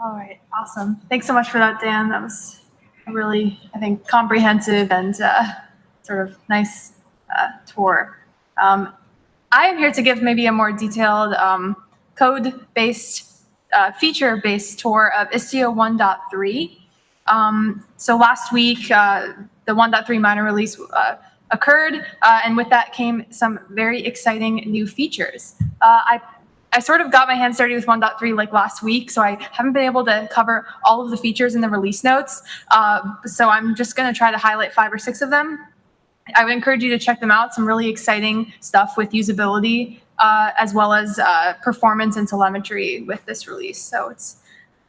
All right, awesome. Thanks so much for that, Dan. That was a really, I think, comprehensive and sort of nice tour. I am here to give maybe a more detailed code-based, feature-based tour of Istio 1.3. So last week, the 1.3 minor release occurred, and with that came some very exciting new features. I sort of got my hands dirty with 1.3 like last week, so I haven't been able to cover all of the features in the release notes. So I'm just going to try to highlight 5 or 6 of them. I would encourage you to check them out. Some really exciting stuff with usability, as well as performance and telemetry with this release. So it's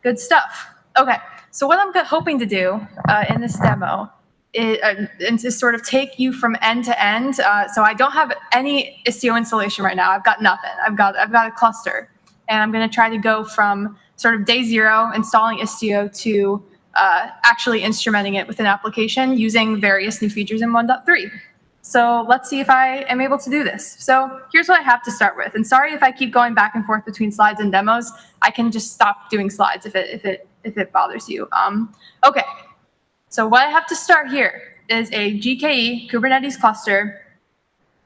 good stuff. Okay, so what I'm hoping to do in this demo and to sort of take you from end to end. So I don't have any Istio installation right now. I've got nothing. I've got a cluster, and I'm going to try to go from sort of day 0 installing Istio to actually instrumenting it with an application using various new features in 1.3. So let's see if I am able to do this. So here's what I have to start with. And sorry if I keep going back and forth between slides and demos. I can just stop doing slides if it bothers you. Okay. So what I have to start here is a GKE Kubernetes cluster.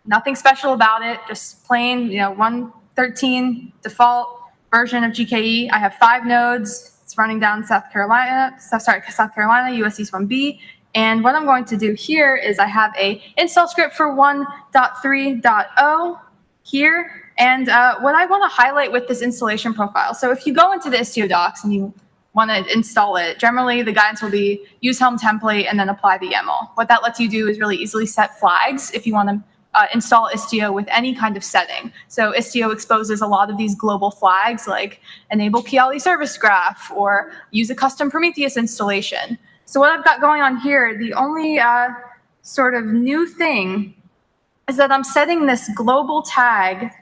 Nothing special about it, just plain, 1.13 default version of GKE. I have 5 nodes. It's running down South Carolina, US East 1B. And what I'm going to do here is I have a install script for 1.3.0 here. And what I want to highlight with this installation profile. So if you go into the Istio docs and you want to install it, generally the guidance will be use Helm template and then apply the YAML. What that lets you do is really easily set flags if you want to install Istio with any kind of setting. So Istio exposes a lot of these global flags like enable Kiali service graph or use a custom Prometheus installation. So what I've got going on here, the only sort of new thing is that I'm setting this global tag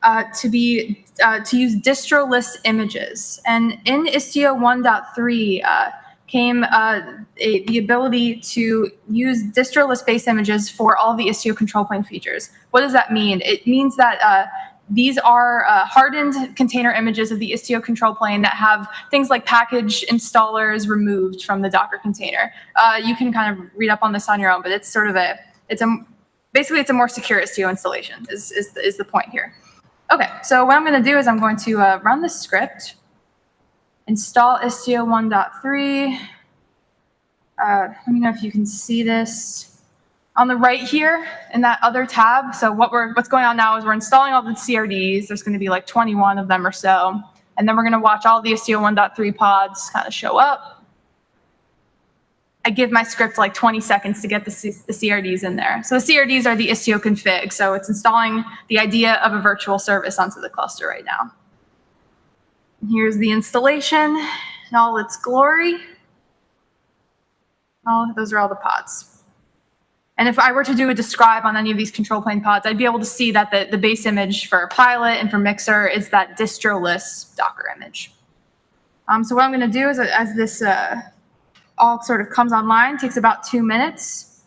to use distro list images. And in Istio 1.3 came the ability to use distro list base images for all the Istio control plane features. What does that mean? It means that these are hardened container images of the Istio control plane that have things like package installers removed from the Docker container. You can kind of read up on this on your own, but it's sort of basically it's a more secure Istio installation is the point here. Okay, so what I'm going to do is I'm going to run this script, install Istio 1.3. Let me know if you can see this. On the right here in that other tab, so what's going on now is we're installing all the CRDs. There's going to be like 21 of them or so. And then we're going to watch all the Istio 1.3 pods kind of show up. I give my script like 20 seconds to get the CRDs in there. So the CRDs are the Istio config. So it's installing the idea of a virtual service onto the cluster right now. And here's the installation in all its glory. Those are all the pods. And if I were to do a describe on any of these control plane pods, I'd be able to see that the base image for Pilot and for Mixer is that distro list Docker image. So what I'm going to do is, as this all sort of comes online, takes about 2 minutes,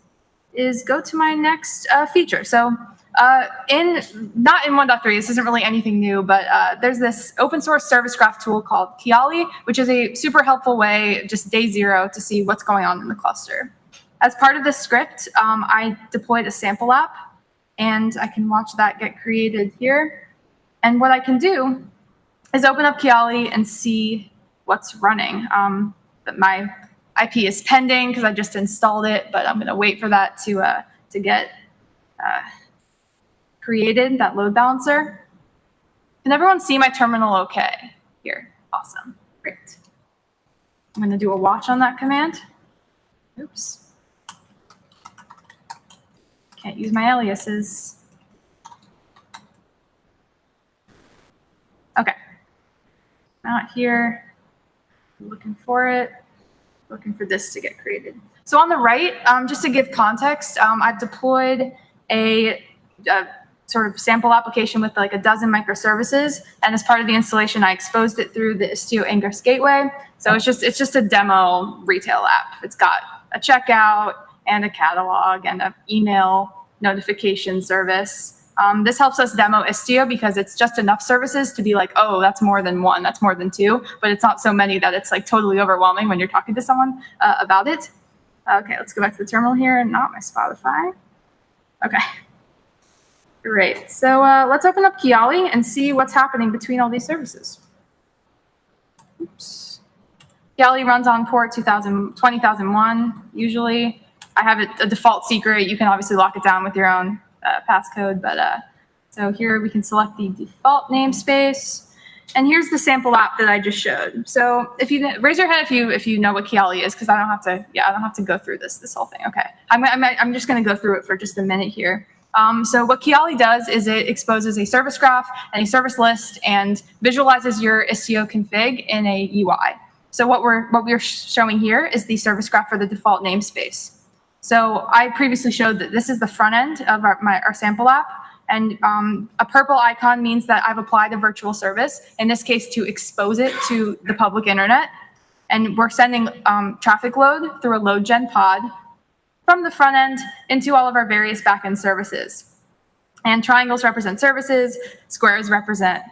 is go to my next feature. So not in 1.3, this isn't really anything new, but there's this open source service graph tool called Kiali, which is a super helpful way, just day 0, to see what's going on in the cluster. As part of this script, I deployed a sample app, and I can watch that get created here. And what I can do is open up Kiali and see what's running. But my IP is pending because I just installed it, but I'm going to wait for that to get created, that load balancer. Can everyone see my terminal okay here? Awesome. Great. I'm going to do a watch on that command. Oops. Can't use my aliases. Okay. Not here. Looking for it. Looking for this to get created. So on the right, just to give context, I've deployed a sort of sample application with like a dozen microservices. And as part of the installation, I exposed it through the Istio Ingress gateway. So it's just a demo retail app. It's got a checkout and a catalog and an email notification service. This helps us demo Istio because it's just enough services to be like, oh, that's more than one, that's more than two, but it's not so many that it's like totally overwhelming when you're talking to someone about it. Okay, let's go back to the terminal here and not my Spotify. Okay, great. So let's open up Kiali and see what's happening between all these services. Oops. Kiali runs on port 20,001 usually. I have a default secret. You can obviously lock it down with your own passcode, but so here we can select the default namespace, and here's the sample app that I just showed. So if you raise your hand if you know what Kiali is, because I don't have to go through this whole thing. Okay, I'm just going to go through it for just a minute here. So what Kiali does is it exposes a service graph and a service list and visualizes your Istio config in a UI. So what we're showing here is the service graph for the default namespace. So I previously showed that this is the front end of our sample app, and a purple icon means that I've applied a virtual service, in this case to expose it to the public internet. And we're sending traffic load through a load gen pod from the front end into all of our various backend services. And triangles represent services, squares represent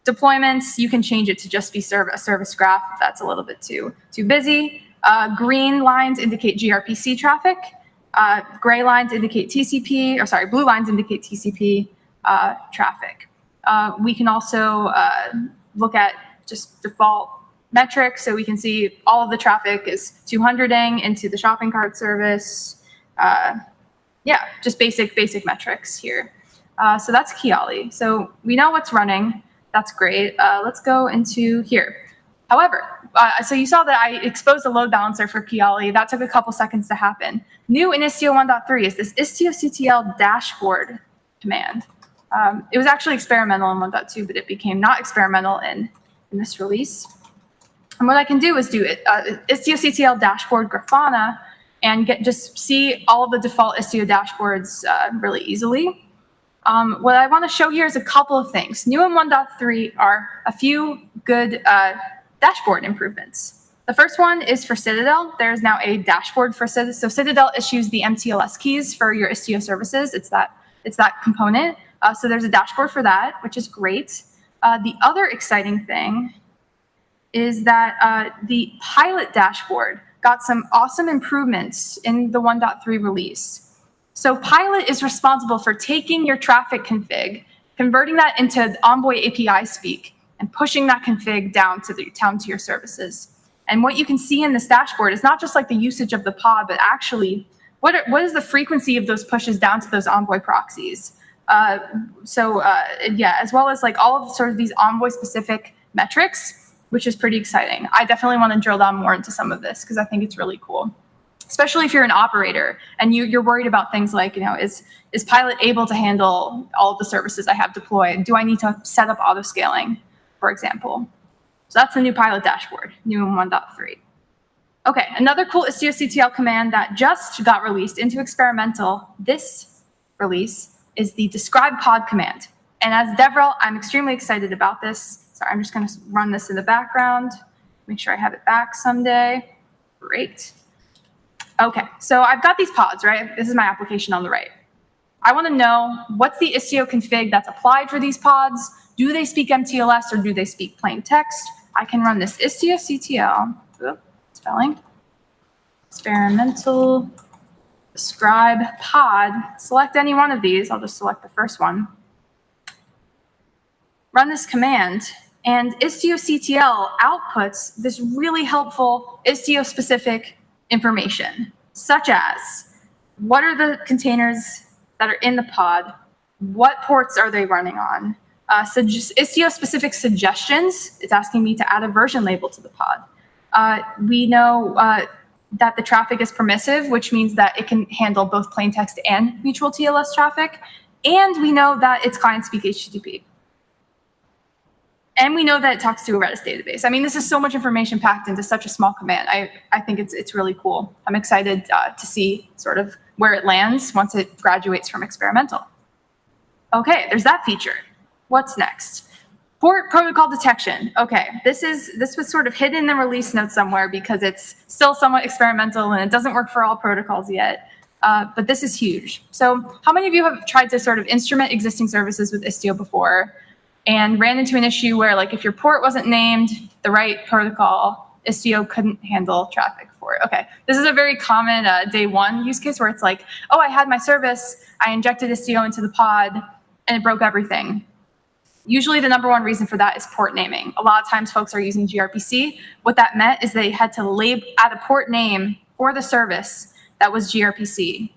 deployments. You can change it to just be a service graph if that's a little bit too busy. Green lines indicate gRPC traffic. Gray lines indicate TCP, or sorry, blue lines indicate TCP traffic. We can also look at just default metrics, so we can see all of the traffic is 200ing into the shopping cart service. Yeah, just basic metrics here. So that's Kiali. So we know what's running. That's great. Let's go into here. However, so you saw that I exposed a load balancer for Kiali. That took a couple seconds to happen. New in Istio 1.3 is this istioctl dashboard command. It was actually experimental in 1.2, but it became not experimental in this release. And what I can do is do istioctl dashboard Grafana and just see all of the default Istio dashboards really easily. What I want to show here is a couple of things. New in 1.3 are a few good dashboard improvements. The first one is for Citadel. There's now a dashboard for Citadel. So Citadel issues the MTLS keys for your Istio services. It's that component. So there's a dashboard for that, which is great. The other exciting thing is that the pilot dashboard got some awesome improvements in the 1.3 release. So Pilot is responsible for taking your traffic config, converting that into Envoy API speak, and pushing that config down to your services. And what you can see in this dashboard is not just like the usage of the pod, but actually what is the frequency of those pushes down to those Envoy proxies. Yeah, as well as like all of sort of these Envoy specific metrics, which is pretty exciting. I definitely want to drill down more into some of this because I think it's really cool. Especially if you're an operator and you're worried about things like, is Pilot able to handle all of the services I have deployed? Do I need to set up auto scaling, for example? So that's the new Pilot dashboard, new in 1.3. Okay, another cool istioctl command that just got released into experimental this release is the describe pod command. And as DevRel, I'm extremely excited about this. Sorry, I'm just going to run this in the background, make sure I have it back someday. Great. Okay, so I've got these pods, right? This is my application on the right. I want to know what's the Istio config that's applied for these pods. Do they speak MTLS or do they speak plain text? I can run this istioctl, spelling, experimental, describe pod, select any one of these. I'll just select the first one. Run this command, and istioctl outputs this really helpful Istio-specific information, such as what are the containers that are in the pod, what ports are they running on, Istio-specific suggestions. It's asking me to add a version label to the pod. We know that the traffic is permissive, which means that it can handle both plain text and mutual TLS traffic, and we know that it's client-speak HTTP. And we know that it talks to a Redis database. I mean, this is so much information packed into such a small command. I think it's really cool. I'm excited to see sort of where it lands once it graduates from experimental. Okay, there's that feature. What's next? Port protocol detection. Okay, this was sort of hidden in the release notes somewhere because it's still somewhat experimental and it doesn't work for all protocols yet. but this is huge. So how many of you have tried to sort of instrument existing services with Istio before and ran into an issue where, like, if your port wasn't named the right protocol, Istio couldn't handle traffic for it? Okay, this is a very common day one use case where it's like, oh, I had my service, I injected Istio into the pod, and it broke everything. Usually the number one reason for that is port naming. A lot of times folks are using gRPC. What that meant is they had to add a port name for the service that was gRPC.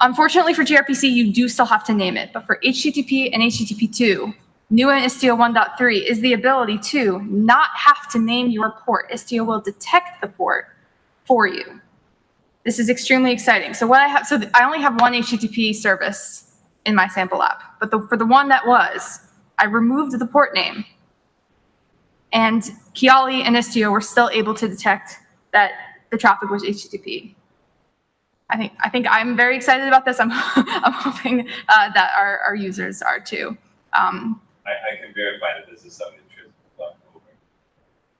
Unfortunately for gRPC, you do still have to name it, but for HTTP and HTTP2, new in Istio 1.3 is the ability to not have to name your port. Istio will detect the port for you. This is extremely exciting. So what I have, so I only have one HTTP service in my sample app, but for the one that was, I removed the port name, and Kiali and Istio were still able to detect that the traffic was HTTP. I think I'm very excited about this. I'm hoping that our users are too. I can verify that this is something that should be done over.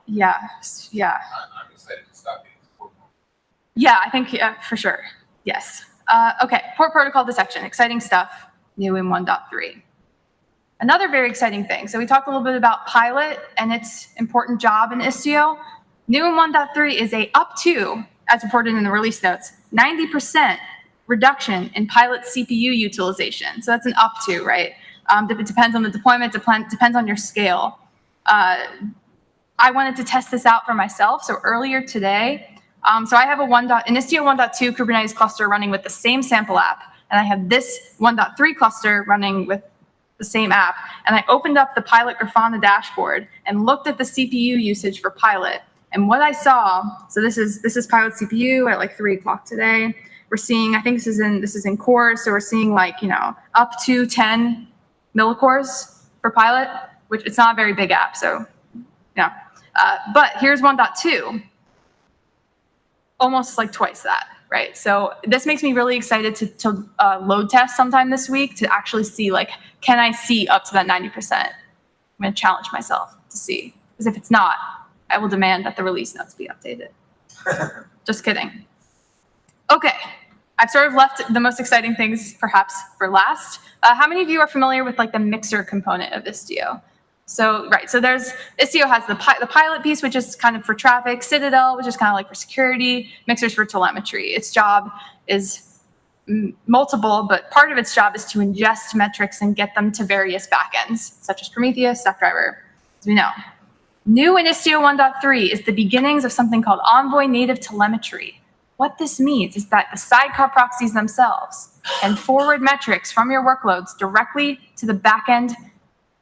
Yeah. I'm excited to stop getting support. Yeah, I think for sure. Yes. Okay, port protocol detection, exciting stuff, new in 1.3. Another very exciting thing. So we talked a little bit about Pilot and its important job in Istio. New in 1.3 is a up to, as reported in the release notes, 90% reduction in Pilot CPU utilization. So that's an up to, right? It depends on the deployment, depends on your scale. I wanted to test this out for myself. So earlier today, so I have an Istio 1.2 Kubernetes cluster running with the same sample app, and I have this 1.3 cluster running with the same app, and I opened up the Pilot Grafana dashboard and looked at the CPU usage for Pilot. And what I saw, so this is Pilot CPU at like 3 o'clock today. We're seeing, I think this is in cores, so we're seeing like, up to 10 millicores for Pilot, which it's not a very big app, so yeah. But here's 1.2, almost like twice that. Right, so this makes me really excited to load test sometime this week to actually see, like, can I see up to that 90%? I'm going to challenge myself to see, because if it's not, I will demand that the release notes be updated. Just kidding. Okay, I've sort of left the most exciting things perhaps for last. How many of you are familiar with like the mixer component of Istio? So, right, so Istio has the pilot piece, which is kind of for traffic, Citadel, which is kind of like for security, mixers for telemetry. Its job is multiple, but part of its job is to ingest metrics and get them to various backends, such as Prometheus, Stackdriver, as we know. New in Istio 1.3 is the beginnings of something called Envoy native telemetry. What this means is that the sidecar proxies themselves can forward metrics from your workloads directly to the backend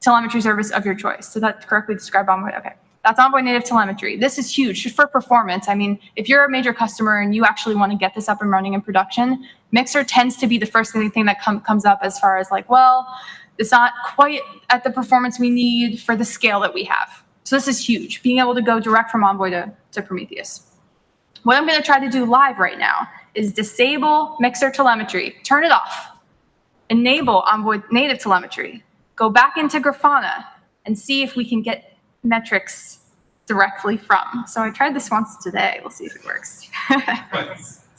telemetry service of your choice. So that correctly describe Envoy? Okay, that's Envoy native telemetry. This is huge just for performance. I mean, if you're a major customer and you actually want to get this up and running in production, Mixer tends to be the first thing that comes up as far as like, well, it's not quite at the performance we need for the scale that we have. So this is huge, being able to go direct from Envoy to Prometheus. What I'm going to try to do live right now is disable Mixer telemetry, turn it off, enable Envoy native telemetry, go back into Grafana and see if we can get metrics directly from. So I tried this once today. We'll see if it works.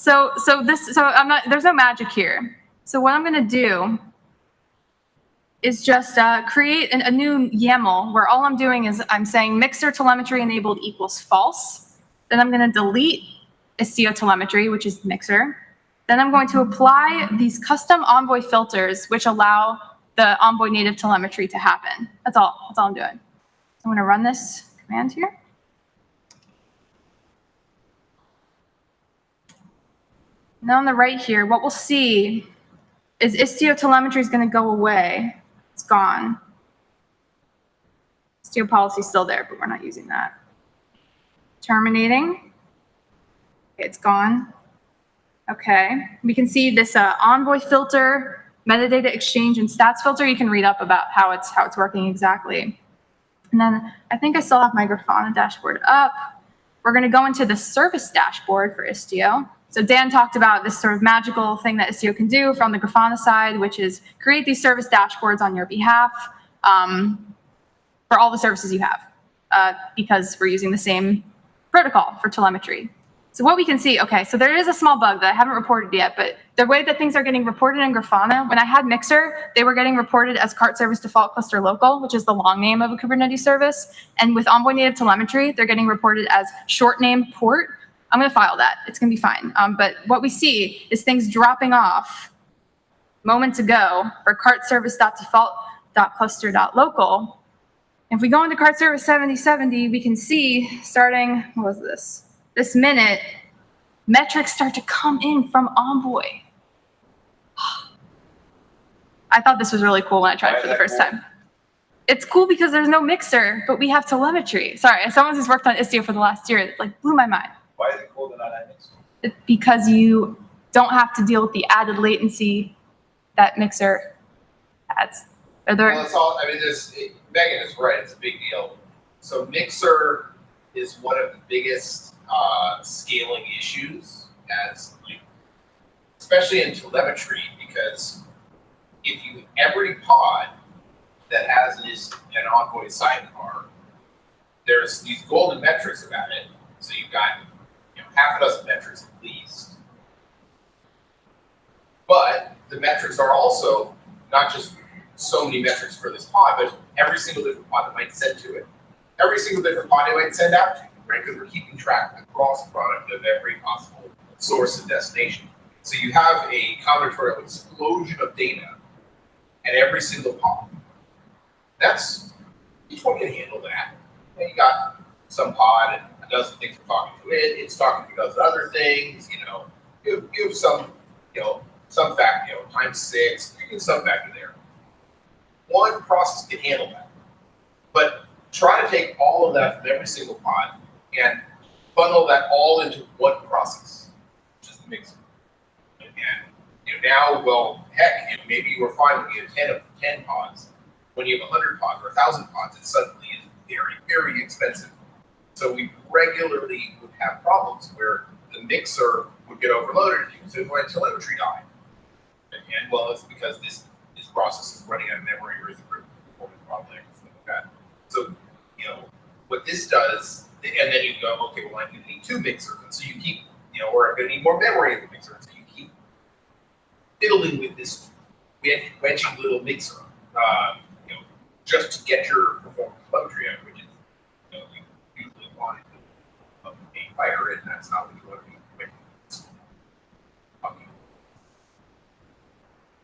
There's no magic here. So what I'm going to do is just create a new YAML where all I'm doing is I'm saying Mixer telemetry enabled equals false. Then I'm going to delete Istio telemetry, which is Mixer. Then I'm going to apply these custom Envoy filters, which allow the Envoy native telemetry to happen. That's all I'm doing. I'm going to run this command here. Now on the right here, what we'll see is Istio telemetry is going to go away. It's gone. Istio policy is still there, but we're not using that. Terminating. Okay, it's gone. Okay, we can see this Envoy filter, metadata exchange, and stats filter. You can read up about how it's working exactly. And then I think I still have my Grafana dashboard up. We're going to go into the service dashboard for Istio. So Dan talked about this sort of magical thing that Istio can do from the Grafana side, which is create these service dashboards on your behalf for all the services you have, because we're using the same protocol for telemetry. So what we can see, okay, so there is a small bug that I haven't reported yet, but the way that things are getting reported in Grafana, when I had Mixer, they were getting reported as cart service default cluster local, which is the long name of a Kubernetes service. And with Envoy native telemetry, they're getting reported as short name port. I'm going to file that. It's going to be fine. But what we see is things dropping off moments ago for cart service.default.cluster.local. If we go into cart service 7070, we can see starting, what was this? This minute, metrics start to come in from Envoy. I thought this was really cool when I tried it for the first time. It's cool because there's no Mixer, but we have telemetry. Sorry, as someone who's worked on Istio for the last year, it blew my mind. Why is it cool to not have Mixer? Because you don't have to deal with the added latency that Mixer adds. Well, it's all, I mean, Megan is right, it's a big deal. So Mixer is one of the biggest scaling issues especially in telemetry, because if every pod that has an Envoy sidecar, there's these golden metrics about it. So you've got half a dozen metrics at least. But the metrics are also not just so many metrics for this pod, but every single different pod that might send to it. Every single different pod it might send out to, right? Because we're keeping track of the cross product of every possible source and destination. So you have a combinatorial explosion of data at every single pod. Each one can handle that. And you got some pod and a dozen things are talking to it. It's talking to a dozen other things. You have some, some factor, times 6. You get some factor there. One process can handle that, but try to take all of that from every single pod and funnel that all into one process, which is the mixer. And now, well, heck, maybe you were fine when you had 10 pods. When you have 100 pods or 1,000 pods, it suddenly is very, very expensive. So we regularly would have problems where the mixer would get overloaded and so when telemetry died. And well, it's because this process is running out of memory or is a performance problem and stuff like that. So, what this does, and then you go, okay, well, I'm going to need 2 mixers. And so you keep, or I'm going to need more memory in the mixer. And so you keep fiddling with this wedging little mixer, just to get your performance telemetry out, which is, you usually want a fire, and that's not what you want to be doing.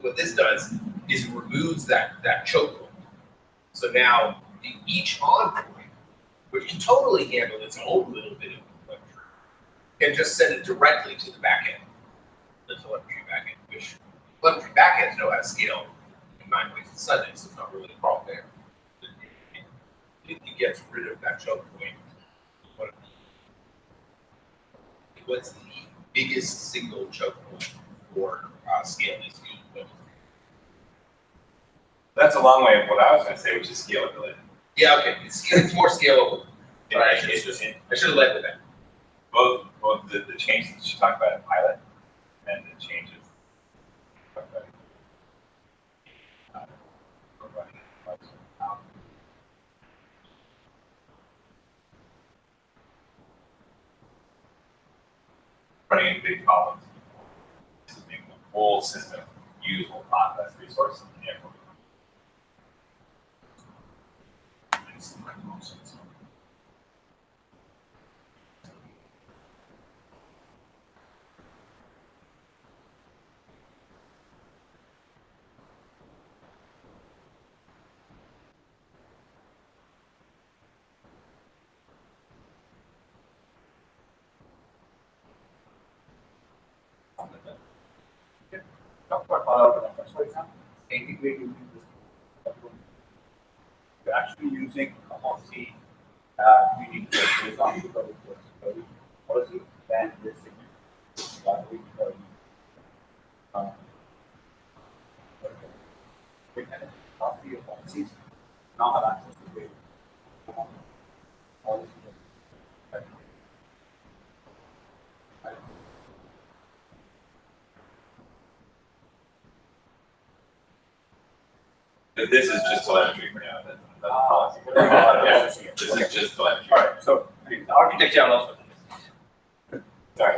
What this does is it removes that choke point. So now each envoy, which can totally handle its own little bit of telemetry, can just send it directly to the backend, the telemetry backend, which telemetry backends know how to scale in 9 ways to Sunday, so it's not really a problem there. It gets rid of that choke point. What's the biggest single choke point for scaling this field? That's a long way of what I was going to say, which is scalability. Yeah, okay. It's more scalable. I should have led with that. Both the changes that you talked about in pilot and the changes running into big problems. This is making the whole system usable, not less resources. Integrating this, you're actually using a policy you need to based on because it's a policy and this segment. We can copy your policies, now have access to the policy. But this is just telemetry for now. That's the policy. Yeah, this is just telemetry. All right, so the architecture allows for this. Sorry.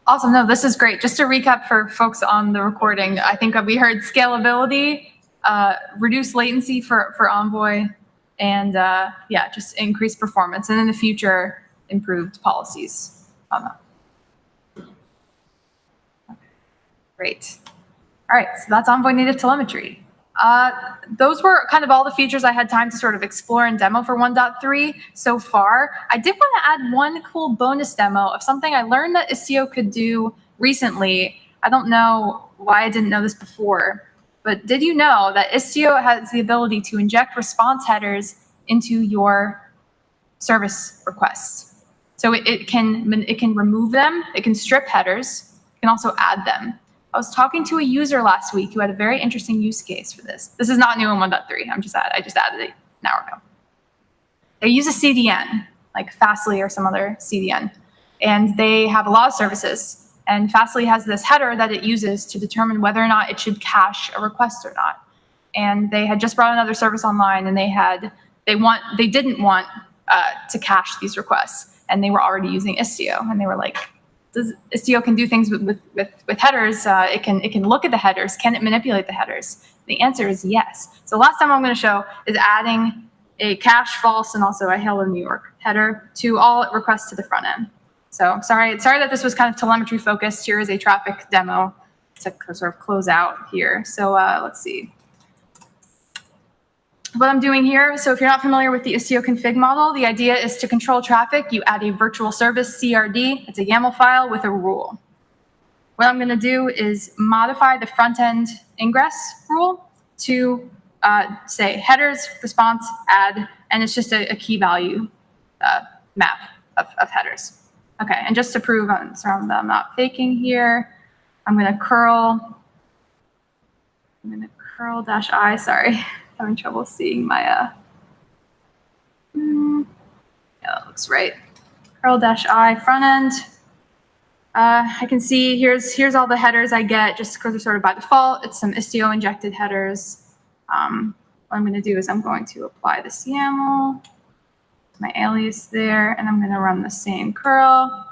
Awesome. No, this is great. Just to recap for folks on the recording, I think we heard scalability, reduce latency for Envoy, and yeah, just increased performance. And in the future, improved policies on that. Great. All right, so that's Envoy native telemetry. Those were kind of all the features I had time to sort of explore and demo for 1.3 so far. I did want to add one cool bonus demo of something I learned that Istio could do recently. I don't know why I didn't know this before, but did you know that Istio has the ability to inject response headers into your service requests? So it can remove them, it can strip headers, it can also add them. I was talking to a user last week who had a very interesting use case for this. This is not new in 1.3. I just added it an hour ago. They use a CDN, like Fastly or some other CDN, and they have a lot of services. And Fastly has this header that it uses to determine whether or not it should cache a request or not. And they had just brought another service online, and they didn't want to cache these requests, and they were already using Istio, and they were like, Istio can do things with headers. It can look at the headers. Can it manipulate the headers? The answer is yes. So last time I'm going to show is adding a cache false and also a Hello New York header to all requests to the front end. So sorry that this was kind of telemetry focused. Here is a traffic demo to sort of close out here. So let's see. What I'm doing here, so if you're not familiar with the Istio config model, the idea is to control traffic. You add a virtual service CRD. It's a YAML file with a rule. What I'm going to do is modify the front-end ingress rule to say headers, response, add, and it's just a key value map of headers. Okay, and just to prove that I'm not faking here, I'm going to curl -i, sorry. Having trouble seeing my, yeah, that looks right. Curl-i front end. I can see here's all the headers I get just because they're sort of by default. It's some Istio injected headers. What I'm going to do is I'm going to apply the YAML, my alias there, and I'm going to run the same curl.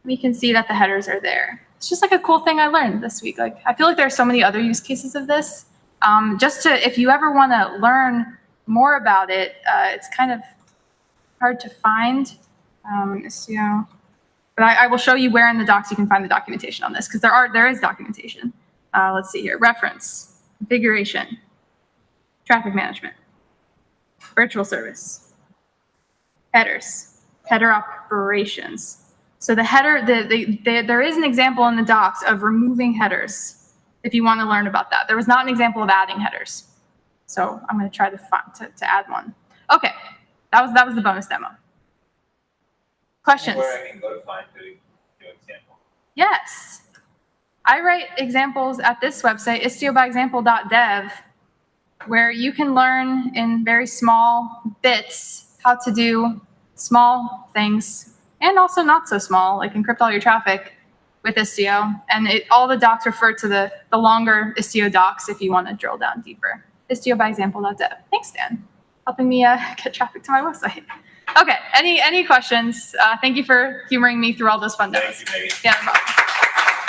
We can see that the headers are there. It's just like a cool thing I learned this week. Like, I feel like there are so many other use cases of this. If you ever want to learn more about it, it's kind of hard to find. Istio. But I will show you where in the docs you can find the documentation on this, because there is documentation. Let's see here. Reference, configuration, traffic management, virtual service, headers, header operations. So the header, there is an example in the docs of removing headers. If you want to learn about that. There was not an example of adding headers. So I'm going to try to add one. Okay, that was the bonus demo. Questions? Where I can go to find the example. Yes. I write examples at this website, istiobyexample.dev, where you can learn in very small bits how to do small things, and also not so small, like encrypt all your traffic with Istio, and all the docs refer to the longer Istio docs if you want to drill down deeper. Istiobyexample.dev. Thanks, Dan, helping me get traffic to my website. Okay, any questions? Thank you for humoring me through all those fun demos. Thank you, Megan. Yeah, no problem.